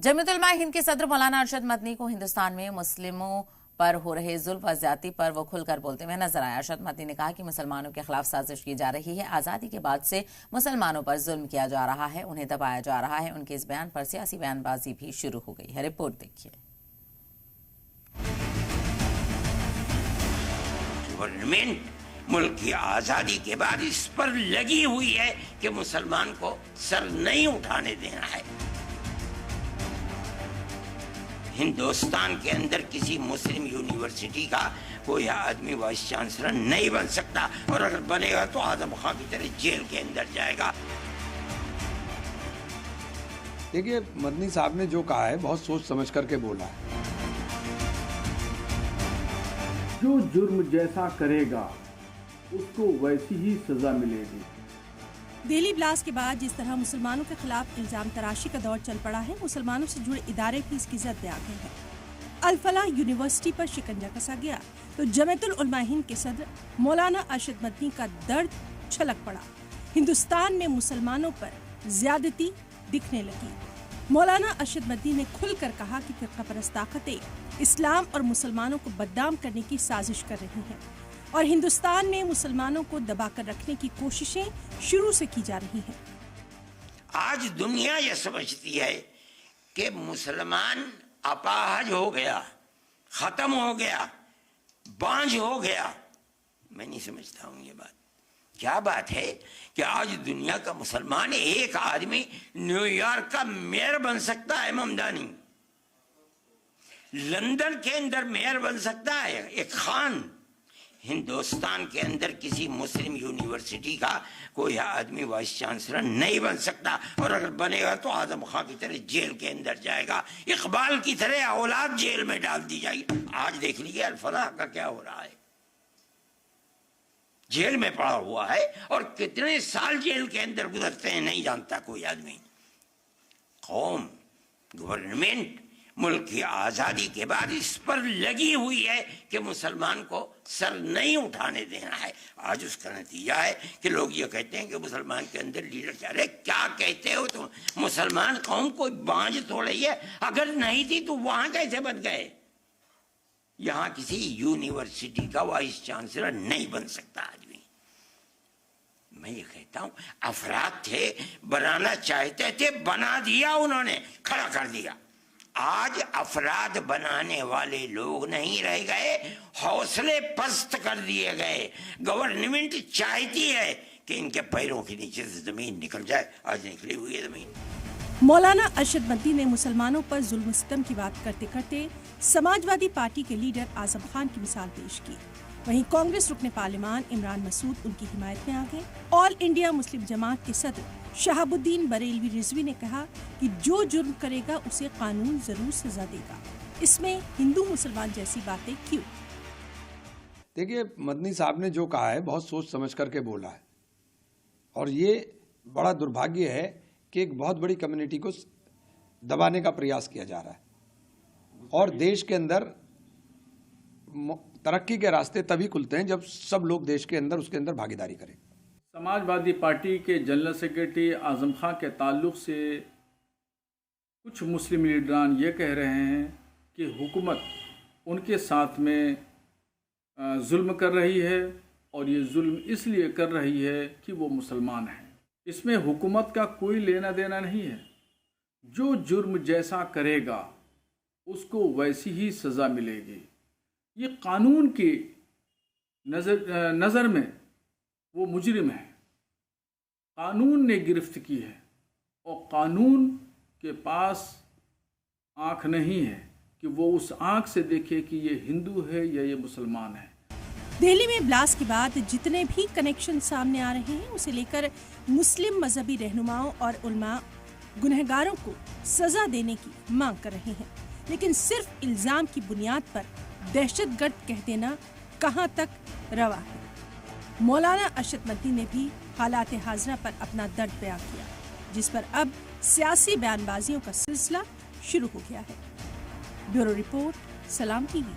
जमीयत उलमा हिंद के सदर मौलाना अरशद मदनी को हिंदुस्तान में मुस्लिमों पर हो रहे जुल्म व ज्यादती पर वो खुलकर बोलते हुए नजर आए। अरशद मदनी ने कहा कि मुसलमानों के खिलाफ साजिश की जा रही है। आज़ादी के बाद से मुसलमानों पर जुल्म किया जा रहा है, उन्हें दबाया जा रहा है। उनके इस बयान पर सियासी बयानबाजी भी शुरू हो गई है। रिपोर्ट देखिए। गवर्नमेंट मुल्क की आज़ादी के बाद इस पर लगी हुई है कि मुसलमान को सर नहीं उठाने देना है। हिंदुस्तान के अंदर किसी मुस्लिम यूनिवर्सिटी का कोई आदमी वाइस चांसलर नहीं बन सकता, और अगर बनेगा तो आजम खां की तरह जेल के अंदर जाएगा। देखिए, मदनी साहब ने जो कहा है बहुत सोच समझ करके बोला है। जो जुर्म जैसा करेगा उसको वैसी ही सजा मिलेगी। दिल्ली ब्लास्ट के बाद जिस तरह मुसलमानों के खिलाफ इल्जाम तराशी का दौर चल पड़ा है, मुसलमानों से जुड़े इदारे भी इसकी जद में आ गए हैं। अल-फलाह यूनिवर्सिटी पर शिकंजा कसा गया तो जमीयत उलमा हिंद के सदर मौलाना अरशद मदनी का दर्द छलक पड़ा। हिंदुस्तान में मुसलमानों पर ज्यादती दिखने लगी। मौलाना अरशद मदनी ने खुलकर कहा कि फिरका परस्त ताकतें इस्लाम और मुसलमानों को बदनाम करने की साजिश कर रही हैं और हिंदुस्तान में मुसलमानों को दबाकर रखने की कोशिशें शुरू से की जा रही हैं। आज दुनिया यह समझती है कि मुसलमान अपाहज हो गया, खत्म हो गया, बांझ हो गया। मैं नहीं समझता हूं ये बात। क्या बात है कि आज दुनिया का मुसलमान एक आदमी न्यूयॉर्क का मेयर बन सकता है, ममदानी लंदन के अंदर मेयर बन सकता है, एक खान। हिंदुस्तान के अंदर किसी मुस्लिम यूनिवर्सिटी का कोई आदमी वाइस चांसलर नहीं बन सकता, और अगर बनेगा तो आजम खां की तरह जेल के अंदर जाएगा, इकबाल की तरह औलाद जेल में डाल दी जाएगी। आज देख लीजिए अल-फलाह का क्या हो रहा है, जेल में पड़ा हुआ है, और कितने साल जेल के अंदर गुजरते हैं नहीं जानता कोई आदमी। कौम, गवर्नमेंट मुल्क की आज़ादी के बाद इस पर लगी हुई है कि मुसलमान को सर नहीं उठाने देना है। आज उसका नतीजा है कि लोग ये कहते हैं कि मुसलमान के अंदर लीडर क्या। अरे क्या कहते हो तुम? मुसलमान कौम कोई बांझ थोड़ी है, अगर नहीं थी तो वहां कैसे बन गए? यहां किसी यूनिवर्सिटी का वाइस चांसलर नहीं बन सकता आदमी। मैं ये कहता हूं, अफराद थे, बनाना चाहते थे, बना दिया उन्होंने, खड़ा कर दिया। आज अफराद बनाने वाले लोग नहीं रह गए, हौसले पस्त कर दिए गए। गवर्नमेंट चाहती है कि इनके पैरों के नीचे से जमीन निकल जाए। आज निकली हुई है जमीन। मौलाना अरशद मदनी ने मुसलमानों पर जुल्म सितम की बात करते करते समाजवादी पार्टी के लीडर आजम खान की मिसाल पेश की। वहीं कांग्रेस रुकने पार्लियामान इमरान मसूद उनकी हिमायत में आ गए। ऑल इंडिया मुस्लिम जमात के सदर शहाबुद्दीन बरेलवी रिजवी ने कहा कि जो जुर्म करेगा उसे कानून जरूर सजा देगा। इसमें हिंदू मुसलमान जैसी बातें क्यों? देखिए, मदनी साहब ने जो कहा है बहुत सोच समझ करके बोला है, और ये बड़ा दुर्भाग्य है कि एक बहुत बड़ी कम्युनिटी को दबाने का प्रयास किया जा रहा है। और देश के अंदर तरक्की के रास्ते तभी खुलते हैं जब सब लोग देश के अंदर उसके अंदर भागीदारी करें। समाजवादी पार्टी के जनरल सेक्रेटरी आजम खां के ताल्लुक से कुछ मुस्लिम लीडरान ये कह रहे हैं कि हुकूमत उनके साथ में जुल्म कर रही है, और ये जुल्म इसलिए कर रही है कि वो मुसलमान हैं। इसमें हुकूमत का कोई लेना देना नहीं है। जो जुर्म जैसा करेगा उसको वैसी ही सज़ा मिलेगी। ये कानून की नज़र में वो मुजरिम है, कानून ने गिरफ्त की है, और कानून के पास आँख नहीं है कि वो उस आँख से देखे कि ये हिंदू है या ये मुसलमान है। दिल्ली में ब्लास्ट के बाद जितने भी कनेक्शन सामने आ रहे हैं उसे लेकर मुस्लिम मजहबी रहनुमाओं और उलमा गुनहगारों को सजा देने की मांग कर रहे हैं, लेकिन सिर्फ इल्जाम की बुनियाद पर दहशतगर्द कह देना कहां तक रवा है। मौलाना अरशद मदनी ने भी हालात हाज़िरा पर अपना दर्द बयां किया, जिस पर अब सियासी बयानबाजियों का सिलसिला शुरू हो गया है। ब्यूरो रिपोर्ट, सलाम टीवी।